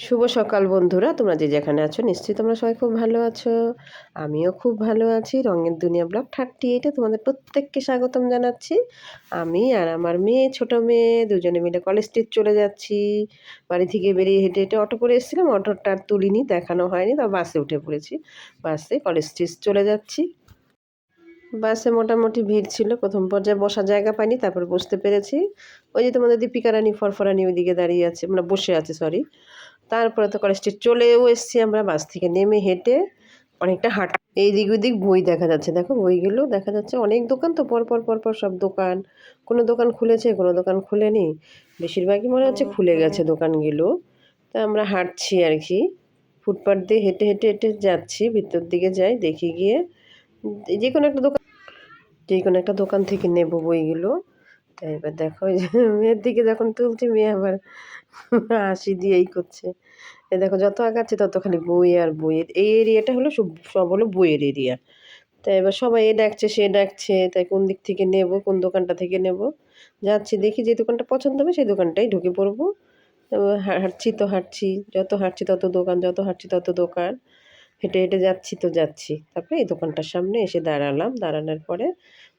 শুভ সকাল বন্ধুরা, তোমরা যে যেখানে আছো নিশ্চয়ই তোমরা সবাই খুব ভালো আছো। আমিও খুব ভালো আছি। রঙের দুনিয়া ব্লগ 38 তোমাদের প্রত্যেককে স্বাগতম জানাচ্ছি। আমি আর আমার মেয়ে, ছোট মেয়ে দুজনে মিলে কলেজ স্ট্রিট চলে যাচ্ছি। বাড়ি থেকে বেরিয়ে হেঁটে হেঁটে অটো করে এসেছিলাম, অটোটা আর তুলিনি, দেখানো হয়নি, তা বাসে উঠে পড়েছি। বাসে কলেজ স্ট্রিট চলে যাচ্ছি। বাসে মোটামুটি ভিড় ছিল, প্রথম পর্যায়ে বসার জায়গা পাইনি, তারপর বসতে পেরেছি। ওই যে তোমাদের দীপিকা রানী ফরফরানি ওইদিকে দাঁড়িয়ে আছে, মানে বসে আছে, সরি। তারপরে তো কলেজ স্ট্রিট চলেও এসেছি আমরা। বাস থেকে নেমে হেঁটে অনেকটা এই দিক ওদিক বই দেখা যাচ্ছে, দেখো বইগুলো দেখা যাচ্ছে। অনেক দোকান তো পর পর সব দোকান, কোনো দোকান খুলেছে কোনো দোকান খুলেনি, বেশিরভাগই মনে হচ্ছে খুলে গেছে দোকানগুলো। তা আমরা হাঁটছি আর কি, ফুটপাথ দিয়ে হেঁটে হেঁটে হেঁটে যাচ্ছি, ভিতর দিকে যাই, দেখি গিয়ে যে কোনো একটা দোকান, যে কোনো একটা দোকান থেকে নেব বইগুলো। তাই এবার দেখো, ওই যে মেয়ের দিকে যখন তুলছি, মেয়ে আবার হাসি দিয়েই করছে। এই দেখো, যত আগাচ্ছে তত খালি বই আর বই। এই এরিয়াটা হলো সব সব হলো বইয়ের এরিয়া। তাই এবার সবাই এ ডাকছে সে ডাকছে, তাই কোন দিক থেকে নেব, কোন দোকানটা থেকে নেব। যাচ্ছি, দেখি যে দোকানটা পছন্দ হবে সেই দোকানটাই ঢুকে পড়বো। তো হাঁটছি তো হাঁটছি, যত হাঁটছি তত দোকান, যত হাঁটছি তত দোকান। হেঁটে হেঁটে যাচ্ছি তো যাচ্ছি, তারপরে এই দোকানটার সামনে এসে দাঁড়ালাম। দাঁড়ানোর পরে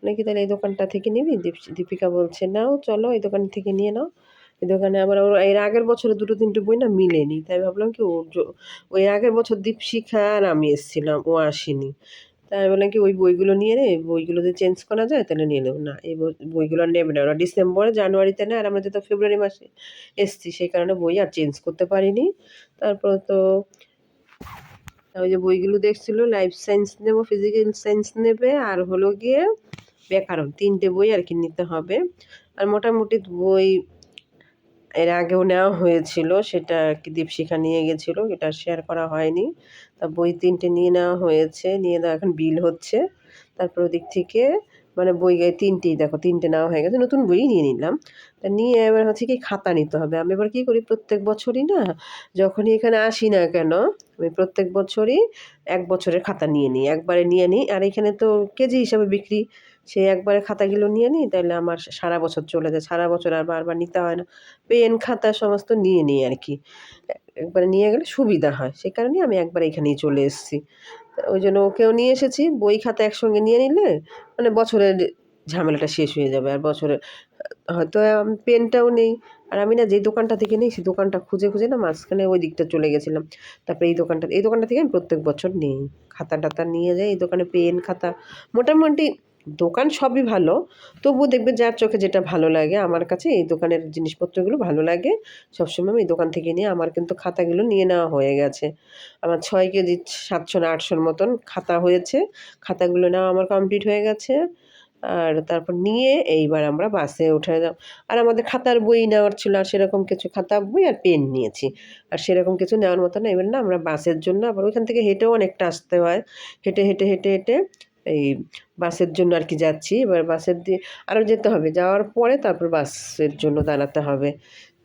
নাকি তাহলে এই দোকানটা থেকে নিবি, দীপিকা বলছে নাও চলো এই দোকান থেকে নিয়ে নাও। এই দোকানে আবার ওর এর আগের বছরে দুটো তিনটে বই না মিলেনি, তাই ভাবলাম কি ওই আগের বছর দীপশিখা আর আমি এসেছিলাম, ও আসেনি। তাই আমি বললাম কি ওই বইগুলো নিয়ে নে, বইগুলো যদি চেঞ্জ করা যায় তাহলে নিয়ে নেবো। না, এই বইগুলো আর নেবে না, ওরা ডিসেম্বরে জানুয়ারিতে নেয়, আর আমরা যেহেতু ফেব্রুয়ারি মাসে এসেছি সেই কারণে বই আর চেঞ্জ করতে পারিনি। তারপর তো ওই যে বইগুলো দেখছিল, লাইফ সায়েন্স নেবো, ফিজিক্যাল সায়েন্স নেবে, আর হলো গিয়ে ব্যাকরণ, তিনটে বই আর কি নিতে হবে। আর মোটামুটি বই এর আগেও নেওয়া হয়েছিল, সেটা আর কি দীপশিখা নিয়ে গেছিলো, এটা শেয়ার করা হয়নি। তা বই তিনটে নিয়ে নেওয়া হয়েছে, নিয়ে দেওয়া এখন বিল হচ্ছে। তারপর ওদিক থেকে মানে বই তিনটেই দেখো, তিনটে নেওয়া হয়ে গেছে, নতুন বই নিয়ে নিলাম। তা নিয়ে এবার হচ্ছে কি খাতা নিতে হবে। আমি এবার কী করি, প্রত্যেক বছরই না, যখনই এখানে আসি না কেন, আমি প্রত্যেক বছরই 1 বছরের খাতা নিয়ে নিই, একবারে নিয়ে নিই। আর এখানে তো কেজি হিসাবে বিক্রি, সেই একবারে খাতাগুলো নিয়ে নিই, তাহলে আমার সারা বছর চলে যায়, সারা বছর আর বারবার নিতে হয় না। পেন খাতা সমস্ত নিয়ে নিই আর কি, একবারে নিয়ে গেলে সুবিধা হয়, সেই কারণেই আমি একবার এখানেই চলে এসেছি। ওই জন্য ওকেও নিয়ে এসেছি, বই খাতা একসঙ্গে নিয়ে নিলে মানে বছরের ঝামেলাটা শেষ হয়ে যাবে। আর বছরে হয়তো পেনটাও নেই, আর আমি না যে দোকানটা থেকে নিই সেই দোকানটা খুঁজে খুঁজে না মাঝখানে ওই দিকটা চলে গেছিলাম। তারপরে এই দোকানটা থেকে আমি প্রত্যেক বছর নিই, খাতা টাতা নিয়ে যাই এই দোকানে, পেন খাতা মোটামুটি দোকান সবই ভালো। তবুও দেখবে যার চোখে যেটা ভালো লাগে, আমার কাছে এই দোকানের জিনিসপত্রগুলো ভালো লাগে, সবসময় আমি এই দোকান থেকে নিই। আমার কিন্তু খাতাগুলো নিয়ে নেওয়া হয়ে গেছে, আমার 6 কেজি 700 না 800-র মতন খাতা হয়েছে। খাতাগুলো নেওয়া আমার কমপ্লিট হয়ে গেছে। আর তারপর নিয়ে এইবার আমরা বাসে উঠে যাব। আর আমাদের খাতার বই নেওয়ার ছিল, আর সেরকম কিছু খাতা বই আর পেন নিয়েছি, আর সেরকম কিছু নেওয়ার মতো না। এবার না আমরা বাসের জন্য আবার ওইখান থেকে হেঁটেও অনেকটা আসতে হয়, হেঁটে হেঁটে হেঁটে হেঁটে এই বাসের জন্য আর কি যাচ্ছি। এবার বাসের দিয়ে আরও যেতে হবে, যাওয়ার পরে তারপর বাসের জন্য দাঁড়াতে হবে।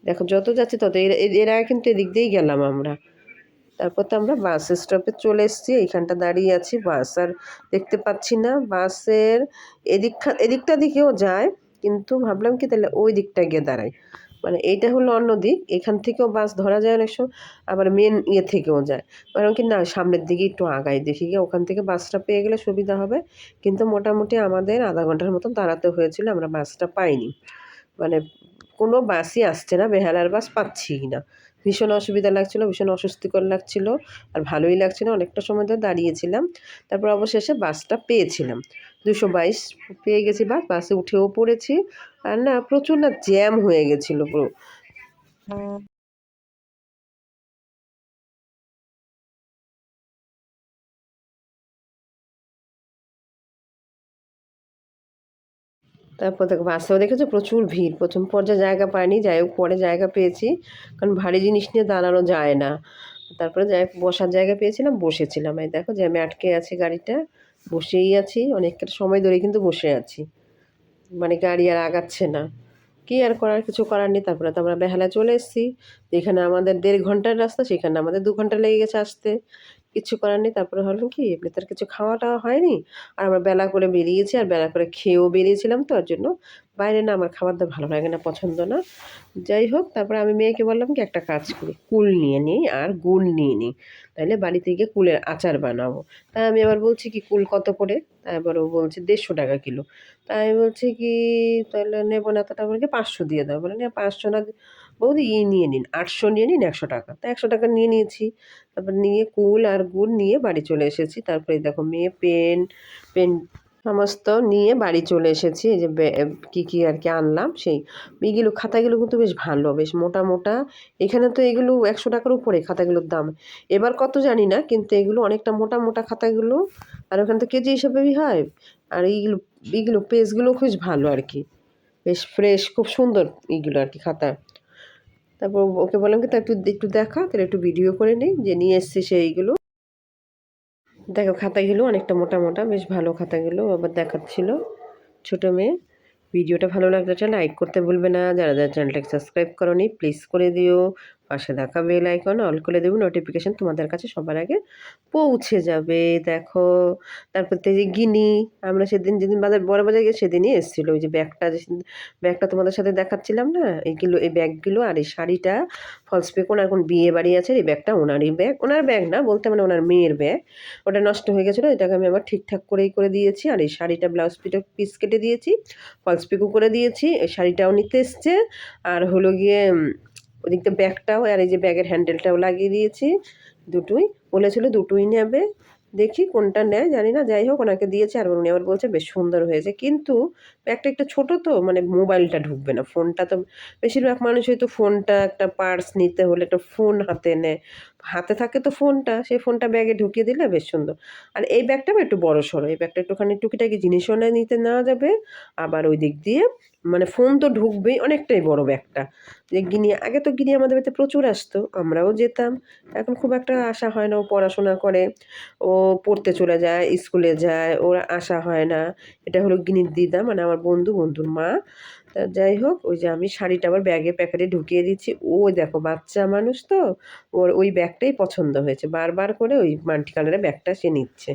দেখো যত যাচ্ছি তত এর আগে কিন্তু এদিক দিয়েই গেলাম আমরা। তারপর তো আমরা বাস স্টপে চলে এসেছি, এইখানটা দাঁড়িয়ে আছি, বাস আর দেখতে পাচ্ছি না। বাসের এদিকটা দিকেও যায়, কিন্তু ভাবলাম কি তাহলে ওই দিকটায় গিয়ে দাঁড়াই, মানে এইটা হলো অন্য দিক, এখান থেকেও বাস ধরা যায় অনেক সময়, আবার মেন ইয়ে থেকেও যায়। কারণ কি না, সামনের দিকে একটু আগাই দেখি গিয়ে, ওখান থেকে বাসটা পেয়ে গেলে সুবিধা হবে। কিন্তু মোটামুটি আমাদের আধা ঘন্টার মতন দাঁড়াতে হয়েছিল, আমরা বাসটা পাইনি, মানে কোনো বাসই আসছে না, বেহালার বাস পাচ্ছিই না। ভীষণ অসুবিধা লাগছিলো, ভীষণ অস্বস্তিকর লাগছিলো, আর ভালোই লাগছে না, অনেকটা সময় ধরে দাঁড়িয়েছিলাম। তারপর অবশেষে বাসটা পেয়েছিলাম, 222 পেয়ে গেছি, বাসে উঠেও পড়েছি। আর না প্রচুর না জ্যাম হয়ে গেছিলো পুরো। তারপর দেখো বাসেও দেখেছো প্রচুর ভিড়, প্রথম পর্যায়ে জায়গা পাইনি, যাই হোক পরে জায়গা পেয়েছি, কারণ ভারী জিনিস নিয়ে দাঁড়ানো যায় না। তারপরে যাই হোক বসার জায়গা পেয়েছিলাম, বসেছিলাম। এই দেখো জ্যামে আটকে আছে গাড়িটা, বসেই আছি অনেকটা সময় ধরে, কিন্তু বসে আছি, মানে গাড়ি আর আগাচ্ছে না। কী আর করার, কিছু করার নেই। তারপরে তো আমরা বেহালায় চলে এসেছি, যেখানে আমাদের 1.5 ঘন্টার রাস্তা সেখানে আমাদের 2 ঘন্টা লেগে গেছে আসতে। কিচ্ছু করার নেই। তারপরে ভাবলাম কি এমনিতে আর কিছু খাওয়া টাওয়া হয়নি, আর আমরা বেলা করে বেরিয়েছি আর বেলা করে খেয়েও বেরিয়েছিলাম, তো ওর জন্য বাইরে না আমার খাবার দাবার ভালো লাগে না, পছন্দ না। যাই হোক, তারপরে আমি মেয়েকে বললাম কি একটা কাজ করি, কুল নিয়ে নিই আর গুড় নিয়ে নিই, তাহলে বাড়িতে গিয়ে কুলের আচার বানাবো। তাই আমি আবার বলছি কি কুল কত করে, তাই আবার ও বলছে 150 টাকা কিলো। তাই আমি বলছি কি তাহলে নেবো না, এতটা বলে কি 500 দিয়ে দাও, বলে না 500 না বৌদি নিয়ে নিন, 800 নিয়ে নিন, 100 টাকা। তা 100 টাকা নিয়ে নিয়েছি। তারপর নিয়ে কুল আর গুড় নিয়ে বাড়ি চলে এসেছি। তারপরে এই দেখো মেয়ে পেন পেন সমস্ত নিয়ে বাড়ি চলে এসেছি। এই যে কী আর কি আনলাম, সেই এগুলো খাতাগুলো কিন্তু বেশ ভালো, বেশ মোটা মোটা। এখানে তো এগুলো 100 টাকার উপরে খাতাগুলোর দাম, এবার কত জানি না, কিন্তু এগুলো অনেকটা মোটা মোটা খাতাগুলো, আর ওখানে তো কেজি হিসাবেই হয়। আর এইগুলো এইগুলো পেজগুলো খুব ভালো আর কি, বেশ ফ্রেশ, খুব সুন্দর এইগুলো আর কি খাতা। তারপর ওকে বললাম কি তা একটু একটু দেখা, তাহলে একটু ভিডিও করে নিই যে নিয়ে এসছি সেইগুলো। দেখো খাতাগুলো অনেকটা মোটা মোটা, বেশ ভালো খাতাগুলো আবার দেখাচ্ছিল ছোটো মেয়ে। ভিডিওটা ভালো লাগলে লাইক করতে ভুলবে না, যারা যারা চ্যানেলটাকে সাবস্ক্রাইব করোনি প্লিজ করে দিও, পাশে দেখা বেল আইকন অল করে দেবো, নোটিফিকেশান তোমাদের কাছে সবার আগে পৌঁছে যাবে। দেখো তারপর তো এই যে গিনি, আমরা সেদিন যেদিন বড় বাজারে গিয়ে সেদিনই এসেছিলো ওই যে ব্যাগটা তোমাদের সাথে দেখাচ্ছিলাম না, এইগুলো এই ব্যাগগুলো আর এই শাড়িটা ফলস পিক, ওনার কোন বিয়ে বাড়ি আছে, এই ব্যাগটা ওনারই ব্যাগ, ওনার ব্যাগ না বলতে মানে ওনার মেয়ের ব্যাগ, ওটা নষ্ট হয়ে গেছিলো, এটাকে আমি আবার ঠিকঠাক করেই করে দিয়েছি। আর এই শাড়িটা ব্লাউজ পিস কেটে দিয়েছি, ফলস পিকও করে দিয়েছি, এই শাড়িটাও নিতে এসছে। আর হলো গিয়ে ওদিকটা ব্যাগটাও আর এই যে ব্যাগের হ্যান্ডেলটাও লাগিয়ে দিয়েছি, দুটোই বলেছিল দুটোই নেবে, দেখি কোনটা নেয় জানি না। যাই হোক ওনাকে দিয়েছে, আর উনি আবার বলছে বেশ সুন্দর হয়েছে, কিন্তু ব্যাগটা একটু ছোটো তো, মানে মোবাইলটা ঢুকবে না, ফোনটা তো বেশিরভাগ মানুষ হয়তো ফোনটা একটা পার্স নিতে হলে একটা ফোন হাতে নেয়, হাতে থাকে তো ফোনটা, সেই ফোনটা ব্যাগে ঢুকিয়ে দিলে বেশ সুন্দর। আর এই ব্যাগটাও একটু বড় সড়ো, এই ব্যাগটা একটুখানি টুকিটাকি জিনিসও নিতে নেওয়া যাবে, আবার ওই দিক দিয়ে মানে ফোন তো ঢুকবেই, অনেকটাই বড় ব্যাগটা। যে গিনি, আগে তো গিনি আমাদের বাড়িতে প্রচুর আসতো, আমরাও যেতাম, এখন খুব একটা আসা হয় না, ও পড়াশোনা করে, ও পড়তে চলে যায়, স্কুলে যায়, ওর আসা হয় না। এটা হলো গিনির দিদা, মানে আমার বন্ধুর মা। তা যাই হোক, ওই যে আমি শাড়িটা আবার ব্যাগে প্যাকেটে ঢুকিয়ে দিচ্ছি, ওই দেখো বাচ্চা মানুষ তো, ওর ওই ব্যাগটাই পছন্দ হয়েছে, বারবার করে ওই মাল্টি কালারের ব্যাগটা সে নিচ্ছে।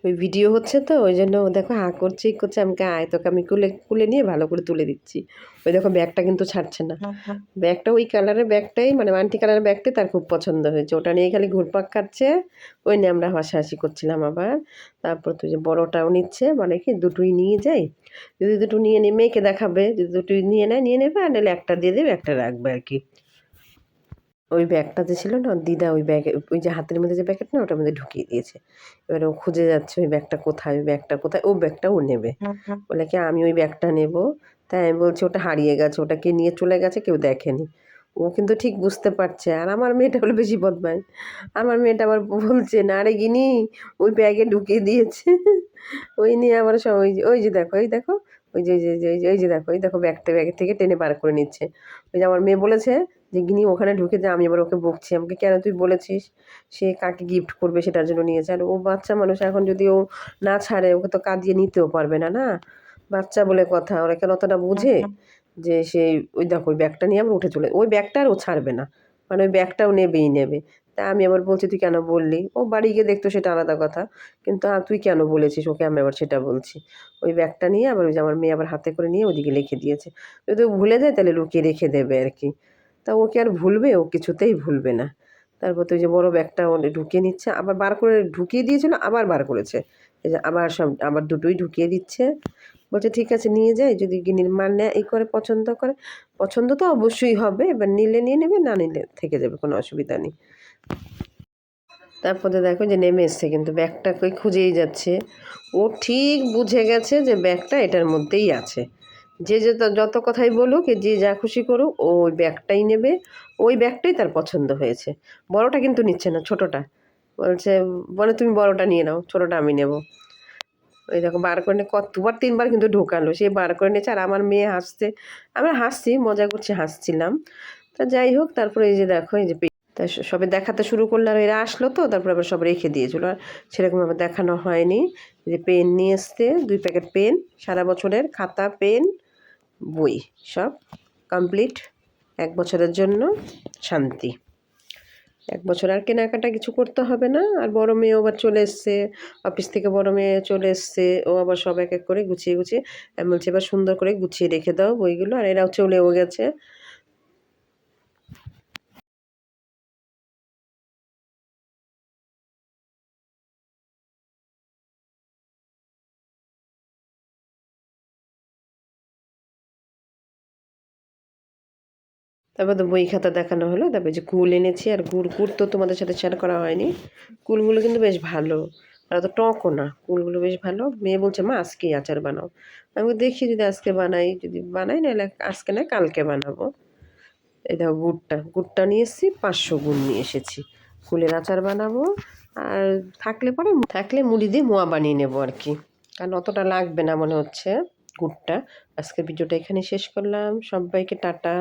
ওই ভিডিও হচ্ছে তো ওই জন্য ও দেখো হাঁ করছে ই করছে, আমাকে আয় তোকে আমি কুলে নিয়ে ভালো করে তুলে দিচ্ছি। ওই দেখো ব্যাগটা কিন্তু ছাড়ছে না, ব্যাগটা ওই কালারের ব্যাগটাই, মানে মাল্টি কালারের ব্যাগটাই তার খুব পছন্দ হয়েছে, ওটা নিয়ে খালি ঘুরপাক খাচ্ছে। ওই নিয়ে আমরা হাসাহাসি করছিলাম আবার। তারপর তো যে বড়টাও নিচ্ছে, মানে কি দুটোই নিয়ে যাই, যদি দুটো নিয়ে নিয়ে মেয়েকে দেখাবে, যদি দুটোই নিয়ে নেয় নিয়ে নেবে, আর নাহলে একটা দিয়ে দেবে, একটা রাখবে আর কি। ওই ব্যাগটা যে ছিল না, দিদা ওই ব্যাগে ওই যে হাতের মধ্যে যে প্যাকেট না ওটার মধ্যে ঢুকিয়ে দিয়েছে। এবারে ও খুঁজে যাচ্ছে ওই ব্যাগটা কোথায়, ওই ব্যাগটা কোথায়, ও ব্যাগটা ও নেবে। বলে কি আমি ওই ব্যাগটা নেব। তাই আমি বলছি ওটা হারিয়ে গেছে, ওটা কে নিয়ে চলে গেছে কেউ দেখেনি। ও কিন্তু ঠিক বুঝতে পারছে, আর আমার মেয়েটা হলো বেশি বদমাশ। আমার মেয়েটা আবার বলছে না আরে গিনি ওই ব্যাগে ঢুকিয়ে দিয়েছে। ওই নিয়ে আবার সব ওই যে দেখো এই দেখো, ওই যে দেখো এই দেখো ব্যাগের থেকে টেনে বার করে নিচ্ছে। ওই যে আমার মেয়ে বলেছে যে গিনি ওখানে ঢুকে যায়, আমি আবার ওকে বকছি, আমাকে কেন তুই বলেছিস, সে কাকে গিফট করবে সেটার জন্য নিয়েছে। আর ও বাচ্চা মানুষ, এখন যদি ও না ছাড়ে ওকে তো কাঁদিয়ে নিতেও পারবে না, না বাচ্চা বলে কথা, ওরা কেন অতটা বুঝে যে সেই ওই দেখো ওই ব্যাগটা নিয়ে আবার উঠে চলে, ওই ব্যাগটা আর ও ছাড়বে না, মানে ওই ব্যাগটাও নেবেই নেবে। তা আমি আবার বলছি তুই কেন বললি, ও বাড়ি গিয়ে দেখতো সেটা আলাদা কথা, কিন্তু তুই কেন বলেছিস ওকে, আমি আবার সেটা বলছি। ওই ব্যাগটা নিয়ে আবার ওই যে আমার মেয়ে আবার হাতে করে নিয়ে ওদিকে লিখে দিয়েছে, যদি ও ভুলে যায় তাহলে লুকিয়ে রেখে দেবে আর কি। তা ও কি আর ভুলবে, ও কিছুতেই ভুলবে না। তারপর তো ওই যে বড় ব্যাগটা ও ঢুকিয়ে নিচ্ছে, আবার বার করে ঢুকিয়ে দিয়েছিল আবার বার করেছে, এই যে আবার সব আবার দুটোই ঢুকিয়ে দিচ্ছে। বলছে ঠিক আছে নিয়ে যাই, যদি গিনির মা নেয় এই করে পছন্দ করে, পছন্দ তো অবশ্যই হবে, এবার নিলে নিয়ে নেবে, না নিলে থেকে যাবে, কোনো অসুবিধা নেই। তারপরে দেখো যে নেমে এসছে, কিন্তু ব্যাগটা কই খুঁজেই যাচ্ছে। ও ঠিক বুঝে গেছে যে ব্যাগটা এটার মধ্যেই আছে, যে যত কথাই বলুক, যে যা খুশি করুক, ও ওই ব্যাগটাই নেবে, ওই ব্যাগটাই তার পছন্দ হয়েছে। বড়টা কিন্তু নিচ্ছে না, ছোটোটা বলছে, বলে তুমি বড়টা নিয়ে নাও, ছোটোটা আমি নেব। ওই দেখো বার করে নিয়ে দুবার তিনবার কিন্তু ঢোকালো, সে বার করে নিয়েছে, আর আমার মেয়ে হাসছে, আমরা হাসছি, মজা করছি, হাসছিলাম। তা যাই হোক, তারপরে এই যে দেখো এই যে তা সবে দেখাতে শুরু করলে, আর এরা আসলো তো তারপরে আবার সব রেখে দিয়েছিলো, আর সেরকম আবার দেখানো হয়নি। যে পেন নিয়ে এসছে 2 প্যাকেট পেন, সারা বছরের খাতা পেন বই সব কমপ্লিট, 1 বছরের জন্য শান্তি। 1 বছর আর কেনাকাটা কিছু করতে হবে না। আর বড় মেয়েও আবার চলে এসছে। অফিস থেকে বড় মেয়ে চলে এসছে। ও আবার সব এক, এক করে গুছিয়ে আমি বলছি, "এবার সুন্দর করে গুছিয়ে রেখে দাও বইগুলো।" আর এরাও চলেও গেছে। তারপর তো বই খাতা দেখানো হলো। তারপর যে কুল এনেছি আর গুড় তো তোমাদের সাথে শেয়ার করা হয়নি। কুলগুলো কিন্তু বেশ ভালো। আর অত টকও না। কুলগুলো বেশ ভালো। মেয়ে বলছে, "মা আজকেই আচার বানাও।" আমি বলি, "দেখি যদি আজকে বানাই। যদি বানাই নাহলে আজকে নয় কালকে বানাবো।" এই দেখো গুড়টা নিয়ে এসেছি, 500 গুড় নিয়ে এসেছি। কুলের আচার বানাবো। আর থাকলে মুড়ি দিয়ে মোয়া বানিয়ে নেবো আর কি। কারণ অতটা লাগবে না মনে হচ্ছে গুড়টা। আজকের ভিডিওটা এখানেই শেষ করলাম। সব্বাইকে টাটা।